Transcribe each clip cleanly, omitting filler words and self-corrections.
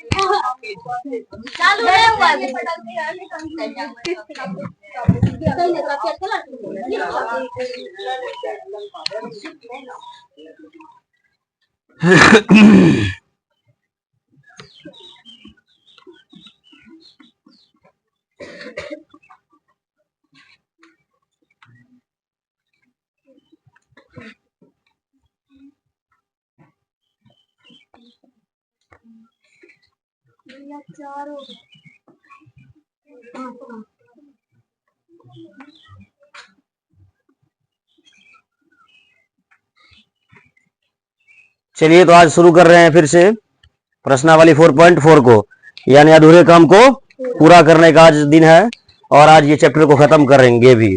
चालू है हुआ चलिए तो आज शुरू कर रहे हैं फिर से प्रश्नावली 4.4 को, यानी अधूरे काम को पूरा करने का आज दिन है और आज ये चैप्टर को खत्म करेंगे भी।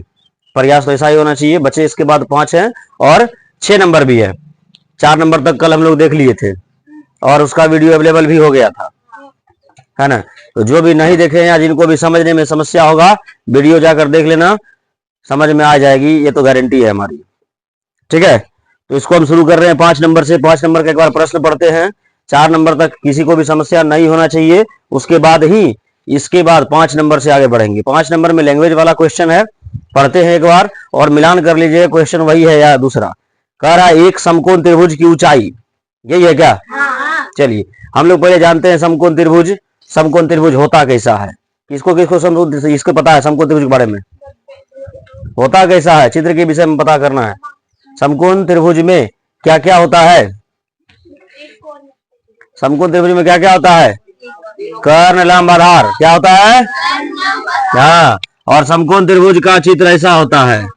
प्रयास तो ऐसा ही होना चाहिए। बच्चे इसके बाद 5 हैं और 6 नंबर भी है। 4 नंबर तक कल हम लोग देख लिए थे और उसका वीडियो अवेलेबल भी हो गया था, है ना। तो जो भी नहीं देखे या जिनको भी समझने में समस्या होगा, वीडियो जाकर देख लेना, समझ में आ जाएगी, ये तो गारंटी है हमारी। ठीक है, तो इसको हम शुरू कर रहे हैं 5 नंबर से। 5 नंबर का एक बार प्रश्न पढ़ते हैं। 4 नंबर तक किसी को भी समस्या नहीं होना चाहिए, उसके बाद ही इसके बाद 5 नंबर से आगे बढ़ेंगे। 5 नंबर में लैंग्वेज वाला क्वेश्चन है, पढ़ते हैं एक बार और मिलान कर लीजिए, क्वेश्चन वही है या दूसरा। कह रहा है एक समकोण त्रिभुज की ऊंचाई, यही है क्या? चलिए हम लोग पहले जानते हैं समकोण त्रिभुज। समकोण त्रिभुज होता कैसा है, किसको किसको इसको पता है समकोण त्रिभुज के बारे में? होता कैसा है, चित्र के विषय में पता करना है। समकोण त्रिभुज में क्या क्या होता है? समकोण त्रिभुज में क्या क्या होता है? कर्ण, लंब, आधार। क्या होता है? हाँ, और समकोण त्रिभुज का चित्र ऐसा होता है।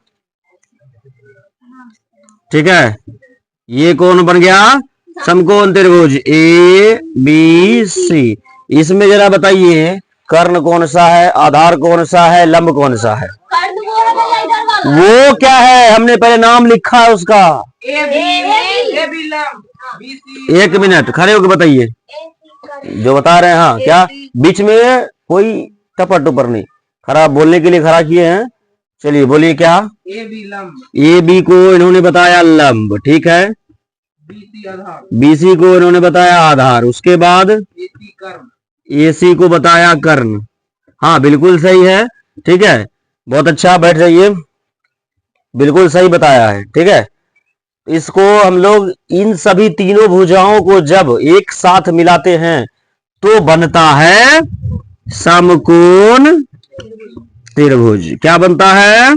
ठीक है, ये कौन बन गया? समकोण त्रिभुज ए बी सी। इसमें जरा बताइए कर्ण कौन सा है, आधार कौन सा है, लंब कौन सा है? वो क्या है, हमने पहले नाम लिखा है उसका। एक मिनट खड़े होकर बताइए जो बता रहे हैं। हाँ, क्या बीच में कोई टपर टुपर नहीं, खराब बोलने के लिए खड़ा किए हैं। चलिए बोलिए क्या? ए बी को इन्होंने बताया लंब, ठीक है। बीसी को इन्होंने बताया आधार, उसके बाद एसी को बताया कर्ण। हाँ बिल्कुल सही है, ठीक है, बहुत अच्छा, बैठ जाइए, बिल्कुल सही बताया है। ठीक है, इसको हम लोग इन सभी तीनों भुजाओं को जब एक साथ मिलाते हैं तो बनता है समकोण त्रिभुज। क्या बनता है?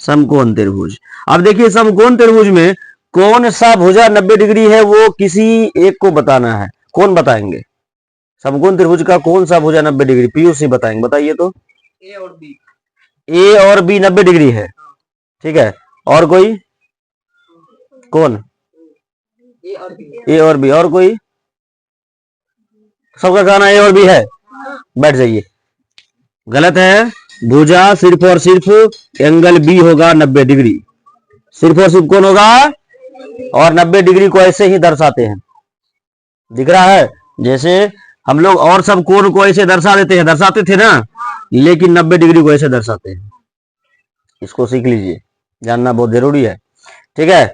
समकोण त्रिभुज। अब देखिए समकोण त्रिभुज में कौन सा भुजा 90 डिग्री है, वो किसी एक को बताना है। कौन बताएंगे? समकोण त्रिभुज का कौन सा भुजा 90 डिग्री? पीयूसी बताएंगे, बताइए तो। ए और बी 90 डिग्री है, ठीक है। और कोई? कौन? ए और बी। और कोई? सबका कहना ए और बी है, बैठ जाइए, गलत है। भुजा सिर्फ और सिर्फ एंगल बी होगा 90 डिग्री, सिर्फ और सिर्फ कौन होगा? और 90 डिग्री को ऐसे ही दर्शाते हैं, दिख रहा है? जैसे हम लोग और सब कोण को ऐसे दर्शा देते हैं, दर्शाते थे ना, लेकिन 90 डिग्री को ऐसे दर्शाते हैं। इसको सीख लीजिए, जानना बहुत जरूरी है। ठीक है,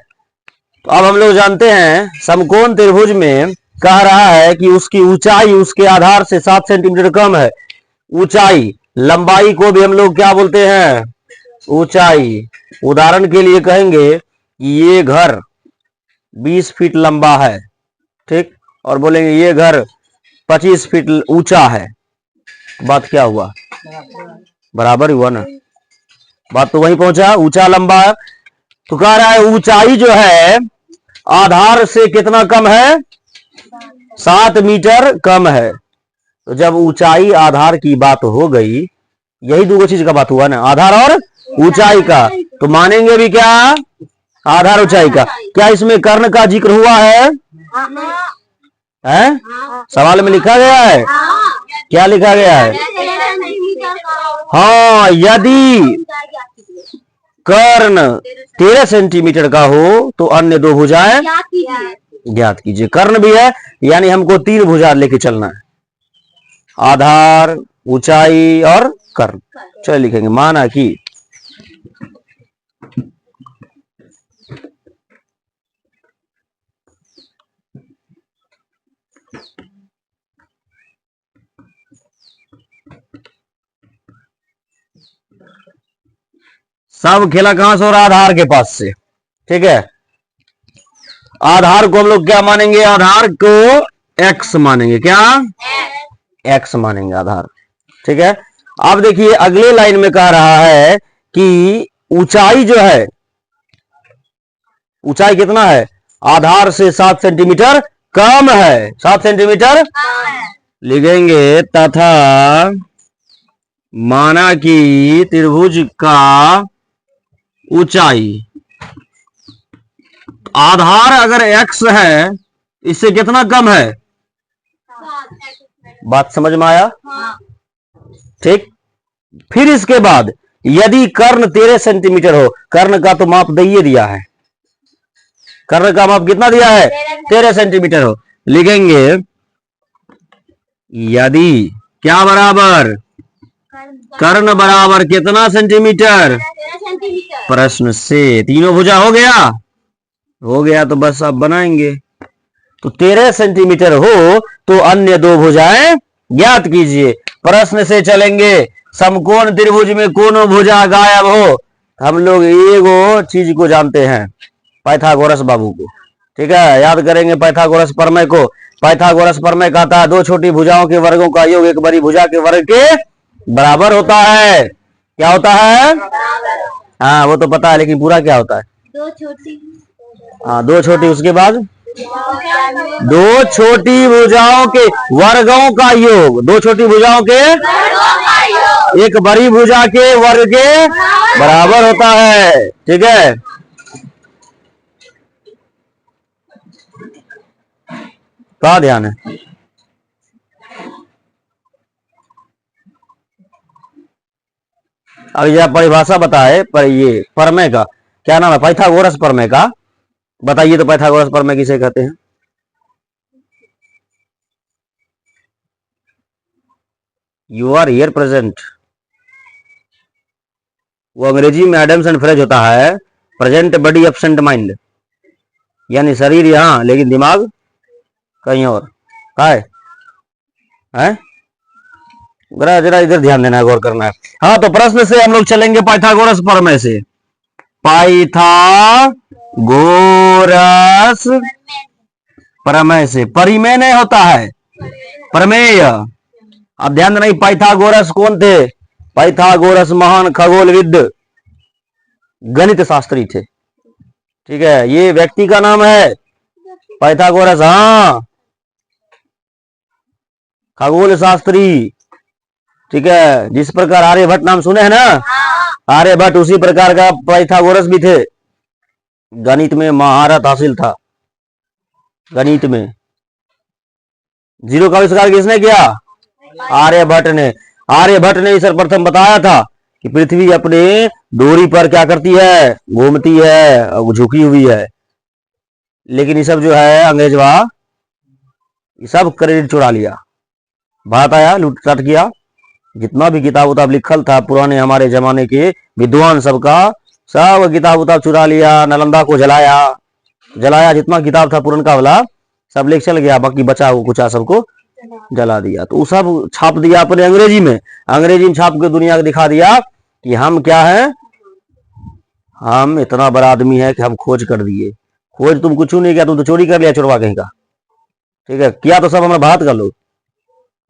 तो अब हम लोग जानते हैं समकोण त्रिभुज में कह रहा है कि उसकी ऊंचाई उसके आधार से 7 सेंटीमीटर कम है। ऊंचाई, लंबाई को भी हम लोग क्या बोलते हैं? ऊंचाई। उदाहरण के लिए कहेंगे कि ये घर 20 फीट लंबा है, ठीक, और बोलेंगे ये घर 25 फीट ऊंचा है। बात क्या हुआ? बराबर हुआ ना, बात तो वहीं पहुंचा, ऊंचा लंबा। तो कह रहा है ऊंचाई जो है आधार से कितना कम है? 7 मीटर कम है। तो जब ऊंचाई आधार की बात हो गई, यही दो चीज का बात हुआ ना, आधार और ऊंचाई का, तो मानेंगे भी क्या? आधार ऊंचाई का। क्या इसमें कर्ण का जिक्र हुआ है? सवाल में लिखा गया है, क्या लिखा गया है? हाँ, यदि कर्ण 13 सेंटीमीटर का हो तो अन्य दो भुजाएं ज्ञात कीजिए। कर्ण भी है, यानी हमको 3 भुजा लेके चलना है, आधार, ऊंचाई और कर्ण। चलिए लिखेंगे, माना कि सब खेला कहां से हो रहा है? आधार के पास से। ठीक है, आधार को हम लोग क्या मानेंगे? आधार को एक्स मानेंगे। क्या? एक्स मानेंगे आधार। ठीक है, अब देखिए अगले लाइन में कह रहा है कि ऊंचाई जो है, ऊंचाई कितना है? आधार से 7 सेंटीमीटर कम है। 7 सेंटीमीटर लिखेंगे। तथा माना कि त्रिभुज का ऊंचाई, आधार अगर x है, इससे कितना कम है? बात समझ में आया? ठीक। फिर इसके बाद यदि कर्ण 13 सेंटीमीटर हो, कर्ण का तो माप दे दिया है, कर्ण का माप कितना दिया है? 13 सेंटीमीटर हो, लिखेंगे यदि क्या बराबर? कर्ण बराबर कितना सेंटीमीटर? प्रश्न से तीनों भुजा हो गया, हो गया तो बस अब बनाएंगे। तो 13 सेंटीमीटर हो तो अन्य दो भुजाएं ज्ञात कीजिए। प्रश्न से चलेंगे। समकोण त्रिभुज में कोनो भुजा गायब हो, हम लोग एगो चीज को जानते हैं, पाइथागोरस बाबू को। ठीक है, याद करेंगे पाइथागोरस प्रमेय को। पाइथागोरस प्रमेय कहता है दो छोटी भुजाओं के वर्गों का योग एक बड़ी भुजा के वर्ग के बराबर होता है। क्या होता है? हाँ वो तो पता है, लेकिन पूरा क्या होता है? दो छोटी। हाँ, दो छोटी, उसके बाद दो छोटी भुजाओं के वर्गों का योग, दो छोटी भुजाओं के एक बड़ी भुजा के वर्ग के बराबर होता है। ठीक है, क्या ध्यान है? अब यह परिभाषा बताए, पर ये प्रमेय का क्या नाम है? पाइथागोरस प्रमेय का बताइए तो। पाइथागोरस प्रमेय किसे कहते हैं? You are here present. वो अंग्रेजी में एडम्स एंड फ्रेज होता है, प्रेजेंट बॉडी एब्सेंट माइंड, यानी शरीर यहां लेकिन दिमाग कहीं और। है जरा इधर ध्यान देना है, गौर करना है। हाँ, तो प्रश्न से हम लोग चलेंगे पाइथागोरस प्रमेय से। पाइथागोरस प्रमेय से, परिमेय नहीं होता है, प्रमेय। अब ध्यान देना, पाइथागोरस कौन थे? पाइथागोरस महान खगोलविद, गणित शास्त्री थे। ठीक है, ये व्यक्ति का नाम है पाइथागोरस। हाँ, खगोल शास्त्री। ठीक है, जिस प्रकार आर्यभट्ट नाम सुने हैं ना, आर्यभट्ट उसी प्रकार का पाइथागोरस भी थे। गणित में महारत हासिल था। गणित में जीरो का आविष्कार किसने किया? आर्यभट्ट ने। आर्यभट्ट ने इस सर्वप्रथम बताया था कि पृथ्वी अपने डोरी पर क्या करती है? घूमती है और झुकी हुई है। लेकिन ये सब जो है अंग्रेजवा, ये सब क्रेडिट चुरा लिया। बात आया, लूटपाट किया। जितना भी किताब उताब लिखल था पुराने हमारे जमाने के विद्वान सबका, सब किताब उताब चुरा लिया। नालंदा को जलाया जितना किताब था पुरनका वाला सब लेके चल गया, बाकी बचा कुचा सबको जला दिया। तो सब छाप दिया अपने अंग्रेजी में, अंग्रेजी में छाप के दुनिया को दिखा दिया कि हम क्या है, हम इतना बड़ा आदमी है कि हम खोज कर दिए। खोज तुम कुछ नहीं किया, तुम तो चोरी कर लिया, चोरवा कहीं का। ठीक है, किया तो सब हमारा भारत का लोग,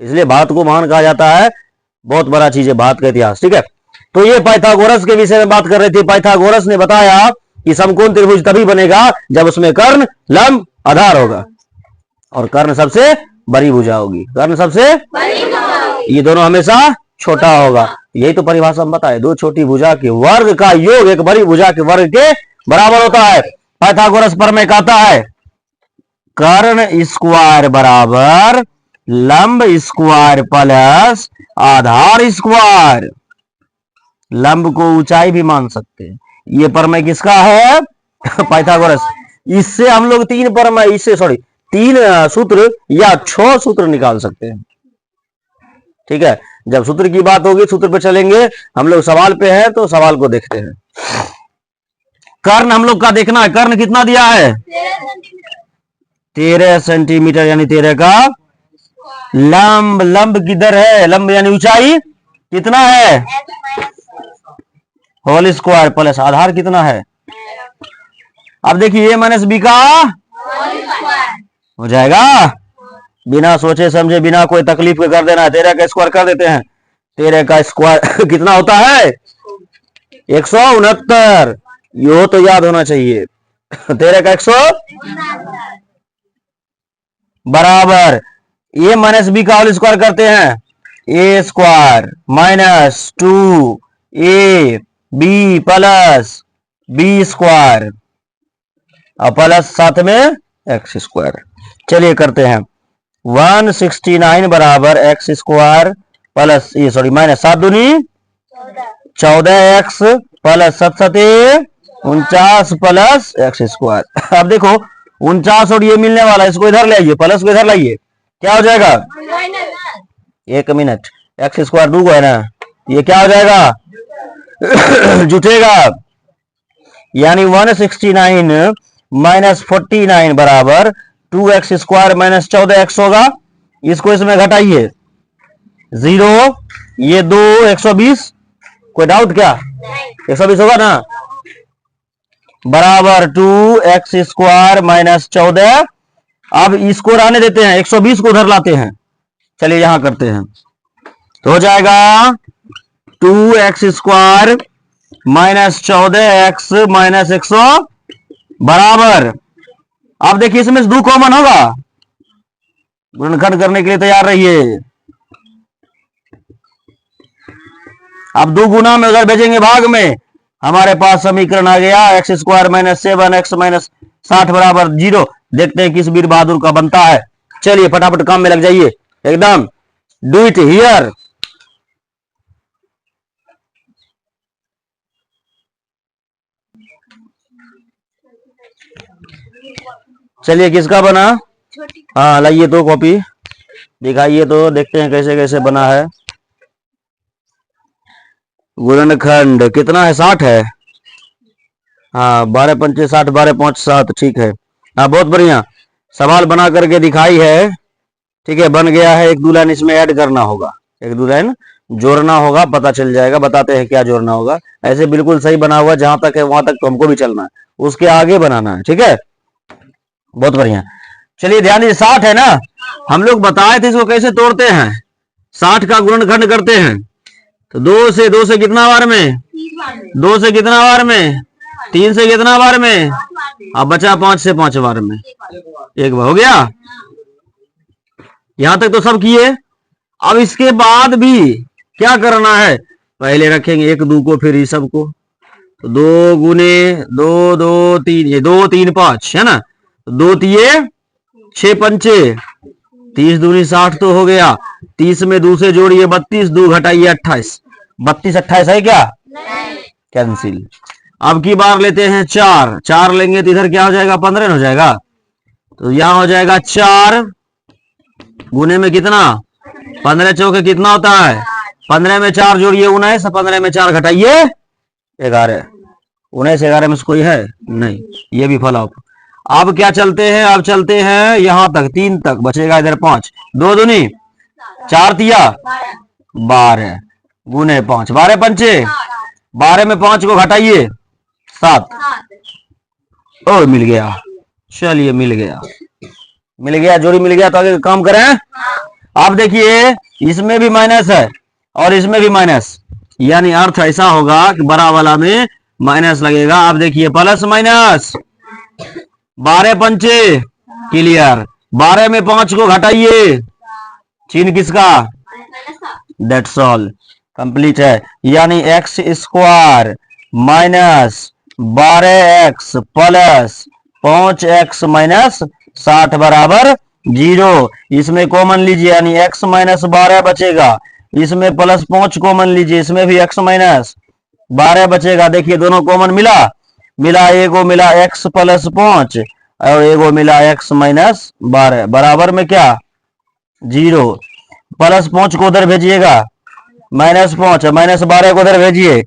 इसलिए भारत को महान कहा जाता है। बहुत बड़ा चीज है भारत का इतिहास। ठीक है, तो ये पाइथागोरस के विषय में बात कर रहे थे। पाइथागोरस ने बताया कि समकोण त्रिभुज तभी बनेगा जब उसमें कर्ण, लंब, आधार होगा, और कर्ण सबसे बड़ी भुजा होगी। कर्ण सबसे बड़ी, ये दोनों हमेशा छोटा होगा। यही तो परिभाषा हम बताए, दो छोटी भुजा के वर्ग का योग एक बड़ी भुजा के वर्ग के बराबर होता है। पाइथागोरस प्रमेय कहता है कर्ण स्क्वायर बराबर लंब स्क्वायर प्लस आधार स्क्वायर। लंब को ऊंचाई भी मान सकते हैं। ये प्रमेय किसका है? पाइथागोरस। इससे हम लोग तीन सूत्र या 6 सूत्र निकाल सकते हैं। ठीक है, जब सूत्र की बात होगी सूत्र पे चलेंगे। हम लोग सवाल पे हैं तो सवाल को देखते हैं। कर्ण हम लोग का देखना है, कर्ण कितना दिया है? 13 सेंटीमीटर यानी 13 का लंब। लंब किधर है? लंब यानी ऊंचाई कितना है? होल स्क्वायर प्लस आधार कितना है। अब देखिए ए माइनस बी का हो जाएगा, बिना सोचे समझे बिना कोई तकलीफ के कर देना है। 13 का स्क्वायर कर देते हैं। 13 का स्क्वायर कितना होता है 169, यो तो याद होना चाहिए। 13 का 100 बराबर ए माइनस बी का होल स्क्वायर करते हैं, A square minus 2 A B plus B square और प्लस साथ में एक्स स्क्वायर। चलिए करते हैं 169 बराबर एक्स स्क्वायर प्लस ये सॉरी माइनस 7 दूनी 14 X plus 7 49 plus X square. अब देखो 49 और ये मिलने वाला, इसको इधर ले आइए, प्लस को इधर लाइए, क्या हो जाएगा 1 मिनट, एक्स स्क्वायर 2 है ना, ये क्या हो जाएगा जुटेगा, यानी 169 माइनस 49 बराबर 2x स्क्वायर माइनस 14x होगा। इसको इसमें घटाइए 0, ये 2 120, कोई डाउट क्या 120 होगा ना, बराबर 2x स्क्वायर माइनस 14। अब इसको रहने देते हैं, 120 को उधर लाते हैं। चलिए यहां करते हैं तो हो जाएगा 2x square minus 14x minus 100 बराबर, अब देखिए इसमें से 2 कॉमन होगा, गुणनखंड करने के लिए तैयार रहिए। अब 2 गुना में अगर भेजेंगे भाग में, हमारे पास समीकरण आ गया x square minus 7x minus 60 बराबर 0। देखते हैं किस वीर बहादुर का बनता है। चलिए फटाफट काम में लग जाइए एकदम, डू इट हियर। चलिए किसका बना, हाँ लाइए तो कॉपी दिखाइए तो देखते हैं कैसे कैसे बना है। गुणनखंड कितना है 60 है, हाँ 12 पंचे 60 12 5 7, ठीक है। हाँ बहुत बढ़िया सवाल बना करके दिखाई है, ठीक है बन गया है। 1-2 लाइन इसमें ऐड करना होगा, 1-2 लाइन जोड़ना होगा, पता चल जाएगा। बताते हैं क्या जोड़ना होगा। ऐसे बिल्कुल सही बना हुआ, जहां तक है वहां तक तो हमको भी चलना है, उसके आगे बनाना है, ठीक है बहुत बढ़िया। चलिए ध्यान दीजिए 60 है ना, हम लोग बताए थे इसको कैसे तोड़ते हैं। 60 का गुणनखंड करते हैं तो 2 से कितना बार में, 2 से कितना बार में, 3 से कितना बार में, अब बचा 5 से 5 बार में, एक बार हो गया। यहां तक तो सब किए। अब इसके बाद भी क्या करना है, पहले रखेंगे 1 2 को, फिर ये सब को, तो 2 गुने 2 2 3, ये 2 3 5 है ना, 2 तिये 6 पंचे 30 दूनी 60 तो हो गया। 30 में 2 से जोड़िए 32, 2 घटाइए 28, 32 28 है क्या, कैंसिल। अब की बार लेते हैं 4 लेंगे तो इधर क्या हो जाएगा 15 हो जाएगा, तो यहां हो जाएगा 4 गुने में कितना 15 चौके कितना होता है 15 में 4 जोड़िए 19, 15 में 4 घटाइए 11, 19 11 में से कोई है नहीं, ये भी फ्लॉप। अब क्या चलते हैं, अब चलते हैं यहां तक 3 तक, बचेगा इधर 5, 2 दूनी 4 तिया 12 गुने 5, 12 पंचे 12 में 5 को घटाइए 7, ओ मिल गया। चलिए मिल गया जोड़ी मिल गया, तो आगे काम करें। अब देखिए इसमें भी माइनस है और इसमें भी माइनस, यानी अर्थ ऐसा होगा कि बड़ा वाला में माइनस लगेगा। अब देखिए प्लस माइनस 12 पंचे क्लियर, 12 में 5 को घटाइए, चिन्ह किसका, दैट्स ऑल कंप्लीट है। यानी x square minus 12x plus 5x minus 60 बराबर 0। इसमें कॉमन लीजिए, यानी x माइनस 12 बचेगा, इसमें प्लस 5 कॉमन लीजिए, इसमें भी x माइनस 12 बचेगा। देखिए दोनों कॉमन मिला, एगो मिला x प्लस 5 और एगो मिला x माइनस 12 बराबर में क्या 0। प्लस 5 को उधर भेजिएगा, माइनस 5, माइनस 12 को उधर भेजिए,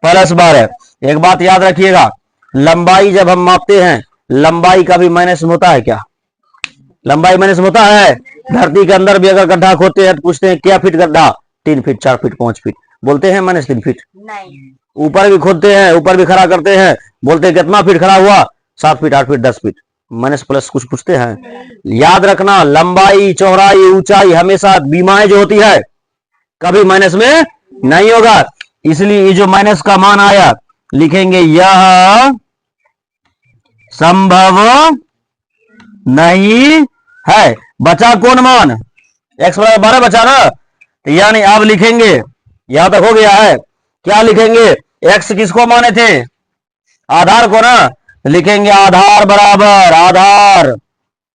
प्लस 12। एक बात याद रखिएगा, लंबाई जब हम मापते हैं, लंबाई का भी माइनस होता है क्या, लंबाई माइनस होता है। धरती के अंदर भी अगर गड्ढा खोदते हैं तो पूछते हैं क्या फीट गड्ढा, 3 फीट 4 फीट 5 फीट, बोलते हैं माइनस 3 फीट, ऊपर भी खोदते हैं, ऊपर भी खड़ा करते हैं, बोलते हैं कितना फीट खड़ा हुआ, 7 feet, 8 feet, 10 feet, minus plus कुछ पूछते हैं। याद रखना, लंबाई, चौड़ाई, ऊंचाई हमेशा बीमाएं जो होती है कभी माइनस में नहीं होगा, इसलिए ये जो माइनस का मान आया लिखेंगे यह संभव नहीं है। बचा कौन मान, x बराबर 12 बचा ना, तो यानी अब लिखेंगे, यहां तक हो गया है, क्या लिखेंगे, x किसको माने थे, आधार को ना, लिखेंगे आधार बराबर,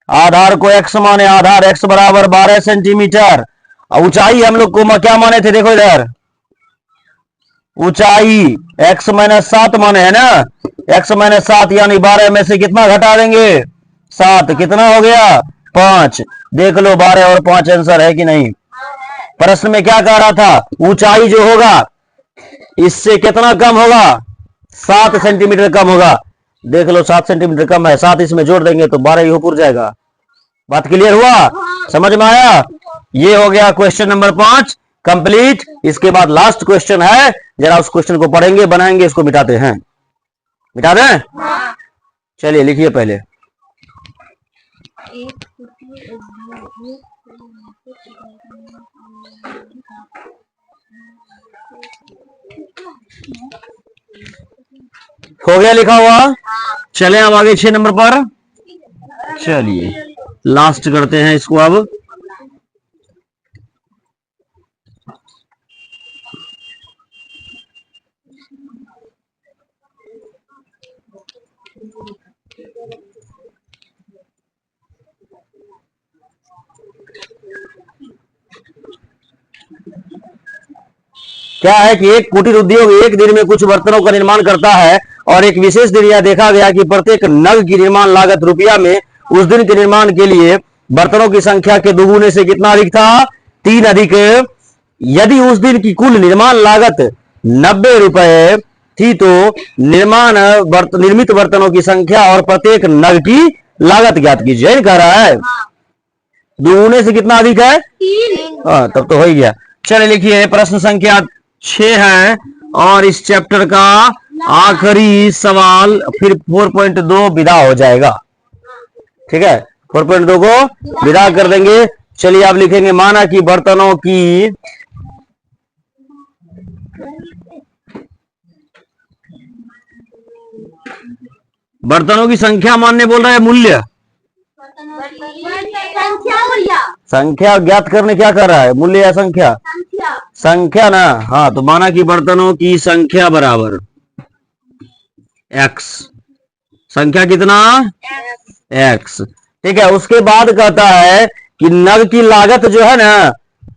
आधार को x माने, आधार x बराबर 12 सेंटीमीटर। ऊंचाई हम लोग को क्या माने थे, देखो इधर ऊंचाई x माइनस 7 माने है ना, x माइनस 7 यानी 12 में से कितना घटा देंगे, 7, कितना हो गया 5। देख लो 12 और 5 आंसर है कि नहीं। प्रश्न में क्या कह रहा था, ऊंचाई जो होगा इससे कितना कम होगा, 7 सेंटीमीटर कम होगा। देख लो 7 सेंटीमीटर कम है, 7 इसमें जोड़ देंगे तो 12 ही पूरा जाएगा। बात क्लियर हुआ, समझ में आया। ये हो गया क्वेश्चन नंबर 5 कंप्लीट। इसके बाद लास्ट क्वेश्चन है, जरा उस क्वेश्चन को पढ़ेंगे, बनाएंगे, इसको मिटाते हैं, मिटा दें। चलिए लिखिए पहले, हो गया लिखा हुआ। चले अब आगे 6 नंबर पर, चलिए लास्ट करते हैं इसको अब। क्या है कि एक कुटीर उद्योग एक दिन में कुछ बर्तनों का निर्माण करता है और एक विशेष दिन यह देखा गया कि प्रत्येक नग की निर्माण लागत रुपया में उस दिन के निर्माण के लिए बर्तनों की संख्या के दोगुने से कितना अधिक था, 3 अधिक। यदि उस दिन की कुल निर्माण लागत 90 रुपए थी तो निर्मित बर्तनों की संख्या और प्रत्येक नग की लागत ज्ञात कीजिए, कह रहा है दोगुने से कितना अधिक है, 3। तब तो हो ही गया। चलिए लिखिए, प्रश्न संख्या 6 है और इस चैप्टर का आखिरी सवाल, फिर 4.2 विदा हो जाएगा, ठीक है, 4.2 को विदा कर देंगे। चलिए आप लिखेंगे, माना कि बर्तनों की संख्या मानने बोल रहा है, मूल्य संख्या ज्ञात करने क्या कर रहा है, मूल्य या संख्या, संख्या ना, हाँ, तो माना कि बर्तनों की संख्या बराबर x, संख्या कितना x, ठीक है। उसके बाद कहता है कि नग की लागत जो है ना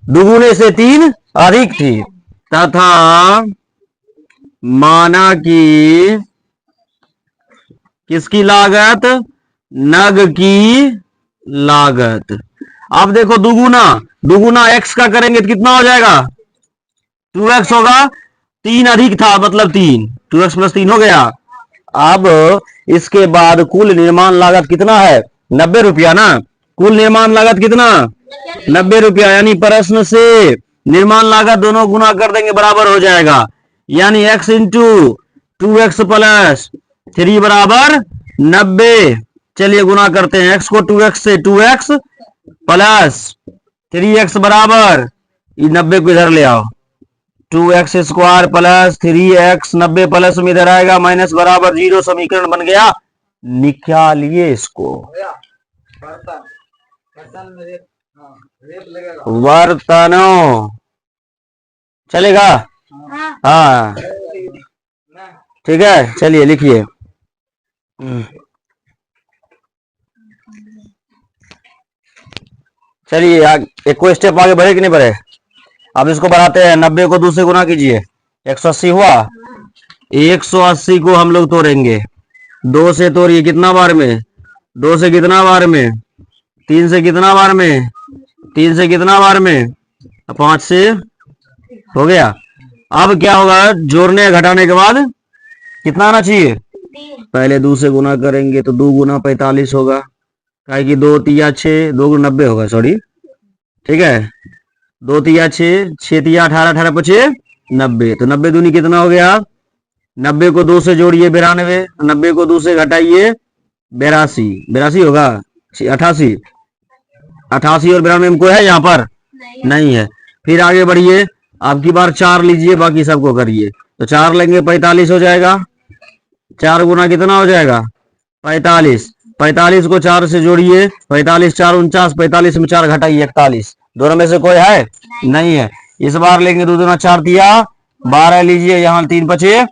दुगुने से 3 अधिक थी, तथा माना कि किसकी लागत, नग की लागत। अब देखो दुगुना x का करेंगे तो कितना हो जाएगा, 2x होगा, 3 अधिक था मतलब 3, 2x प्लस 3 हो गया। अब इसके बाद कुल निर्माण लागत कितना है, 90 रुपया ना, कुल निर्माण लागत कितना 90 रुपया, यानी प्रश्न से निर्माण लागत दोनों गुना कर देंगे बराबर हो जाएगा, यानी x इंटू 2x प्लस 3 बराबर 90। चलिए गुना करते हैं, x को 2x से 2x प्लस 3x बराबर 90 को इधर ले आओ, 2x square plus 3x, 90 plus में इधर आएगा माइनस बराबर 0, समीकरण बन गया। निकालिए इसको, बर्तनों चलेगा, हाँ ठीक है। चलिए लिखिए, चलिए एक को स्टेप आगे बढ़े कि नहीं बढ़े। अब इसको बढ़ाते हैं, 90 को 2 से गुना कीजिए, 180 हुआ, 180 को हम लोग तोड़ेंगे, 2 से तोड़िए कितना बार में, 2 से कितना बार में, 3 से कितना बार में, 3 से कितना बार में, 5 से हो गया। अब क्या होगा, जोड़ने घटाने के बाद कितना आना चाहिए, पहले 2 से गुना करेंगे तो 2 गुना 45 होगा, काहे कि 2 तिया 6, 2 गुना 90 होगा, सॉरी, ठीक है, 2 तिया 6, 6 तिया 18, 18 पचे 90, तो 90 दूनी कितना हो गया 90 को 2 से जोड़िए 92, 90 को 2 से घटाइए 82, 82 होगा 88, 88 और 92 में कोई है यहाँ पर नहीं है। फिर आगे बढ़िए, आपकी बार 4 लीजिए, बाकी सबको करिए। तो 4 लेंगे 45 हो जाएगा, 4 गुना कितना हो जाएगा 45, 45 को 4 से जोड़िए 45 4 49, 45 में 4 घटाइए 41, दोनों में से कोई है नहीं है। इस बार लेंगे 2 दूना 4 दिया 12 लीजिए, यहाँ 3 बचे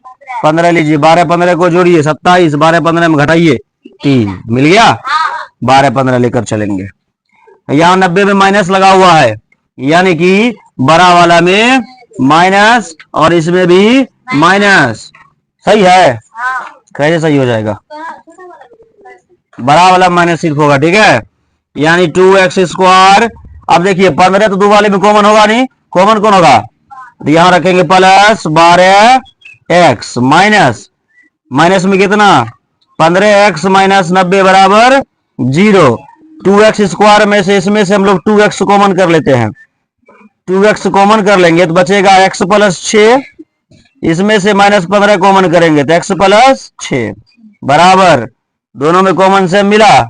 15 लीजिए, 12 15 को जोड़िए 27, 12 15 में घटाइए 3, मिल गया। 12 15 लेकर चलेंगे। यहाँ 90 में माइनस लगा हुआ है, यानी कि बड़ा वाला में माइनस और इसमें भी माइनस, सही है। कैसे सही हो जाएगा, बड़ा वाला माइनस सिर्फ होगा, ठीक है, यानी 2x²। अब देखिए 15 तो दो वाले में कॉमन होगा नहीं, कॉमन कौन होगा, तो यहां रखेंगे प्लस 12x माइनस, माइनस में कितना 15x माइनस 90 बराबर 0। 2x² में से इसमें से हम लोग 2x कॉमन कर लेते हैं, 2x कॉमन कर लेंगे तो बचेगा x प्लस 6, इसमें से माइनस 15 कॉमन करेंगे तो x प्लस 6 बराबर, दोनों में कॉमन से मिला,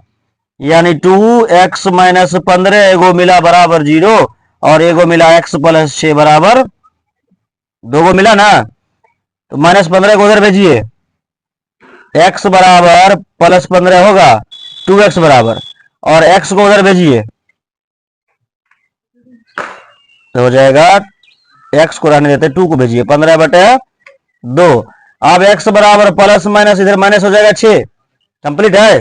यानी 2x माइनस 15 एगो मिला बराबर 0 और एगो मिला x प्लस 6 बराबर, दो को मिला ना, तो माइनस 15 को उधर भेजिए, x बराबर प्लस 15 होगा 2x बराबर, और x को उधर भेजिए तो हो जाएगा, x को रहने देते 2 को भेजिए 15/2। अब x बराबर प्लस माइनस इधर माइनस हो जाएगा 6, कंप्लीट है।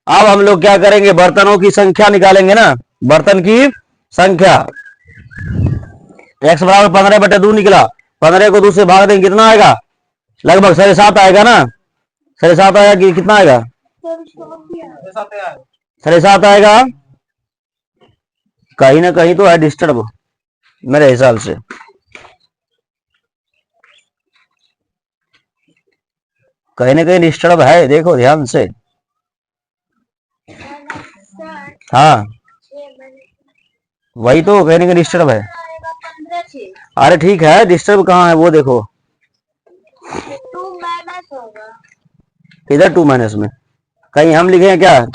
अब हम लोग क्या करेंगे, बर्तनों की संख्या निकालेंगे ना, बर्तन की संख्या। x बराबर 15/2 निकला, 15 को 2 से भाग देंगे कितना आएगा, लगभग 7.5 आएगा ना, 7.5 आएगा कि कितना आएगा, 7.5 आएगा। कहीं ना कहीं तो है डिस्टर्ब मेरे हिसाब से, कहीं ना कहीं डिस्टर्ब है, देखो ध्यान से। हाँ वही तो, कहीं ना कहीं डिस्टर्ब है। अरे ठीक है, डिस्टर्ब कहाँ है वो देखो, इधर 2 माइनस में कहीं हम लिखे हैं क्या,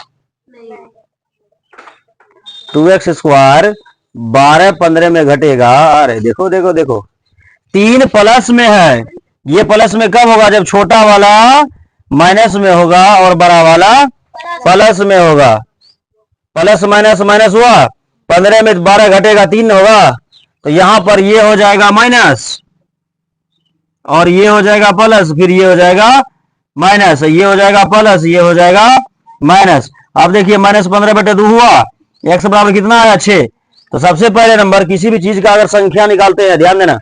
2x² 12/15 में घटेगा। अरे देखो देखो देखो, 3 प्लस में है, ये प्लस में कब होगा, जब छोटा वाला माइनस में होगा और बड़ा वाला प्लस में होगा। प्लस माइनस माइनस हुआ, 15 में 12 घटेगा 3 होगा, तो यहां पर ये हो जाएगा माइनस और ये हो जाएगा प्लस, फिर ये हो जाएगा माइनस, ये हो जाएगा प्लस, ये हो जाएगा माइनस। अब देखिए माइनस 15/2 हुआ, x बराबर कितना आया 6। तो सबसे पहले नंबर किसी भी चीज का अगर संख्या निकालते हैं, ध्यान देना,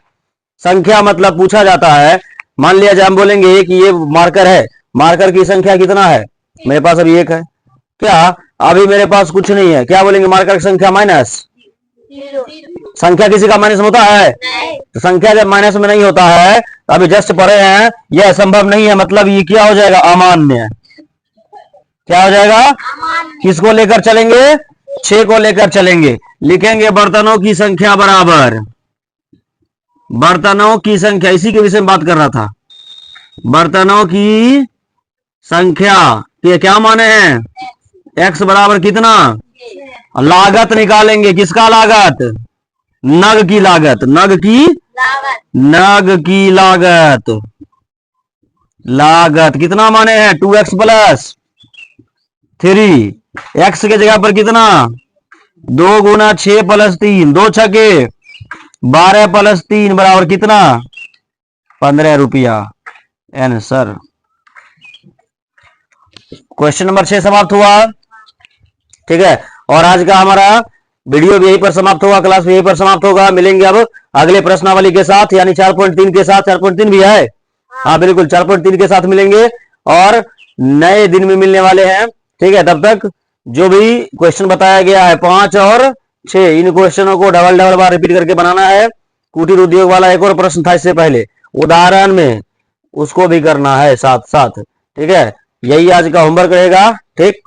संख्या मतलब पूछा जाता है, मान लिया जाए हम बोलेंगे कि ये मार्कर है, मार्कर की संख्या कितना है, मेरे पास अभी 1 है, क्या अभी मेरे पास कुछ नहीं है, क्या बोलेंगे मार्कर की संख्या माइनस, संख्या किसी का माइनस में होता है, तो संख्या जब माइनस में नहीं होता है, तो अभी जस्ट पढ़े हैं यह असंभव नहीं है, मतलब ये क्या हो जाएगा अमान्य, क्या हो जाएगा, किसको लेकर चलेंगे 6 को लेकर चलेंगे, लिखेंगे बर्तनों की संख्या बराबर, बर्तनों की संख्या, इसी के विषय में बात कर रहा था, बर्तनों की संख्या के क्या माने हैं, x बराबर कितना, लागत निकालेंगे, किसका लागत, नग की लागत, नग की लागत, लागत कितना माने हैं 2x प्लस 3, x के जगह पर कितना 2 गुना 6 प्लस 3, 2 छके 12 प्लस 3 बराबर कितना 15 रुपया। आंसर क्वेश्चन नंबर 6 समाप्त हुआ, ठीक है। और आज का हमारा वीडियो भी यहीं पर समाप्त होगा, क्लास भी यहीं पर समाप्त होगा। मिलेंगे अब अगले प्रश्नावली के साथ, यानी 4.3 के साथ, 4.3 भी है, हाँ बिल्कुल 4.3 के साथ मिलेंगे और नए दिन में मिलने वाले हैं, ठीक है। तब तक जो भी क्वेश्चन बताया गया है 5 और 6, इन क्वेश्चनों को डबल बार रिपीट करके बनाना है। कुटीर उद्योग वाला एक और प्रश्न था इससे पहले उदाहरण में, उसको भी करना है साथ साथ, ठीक है। यही आज का होमवर्क रहेगा, ठीक।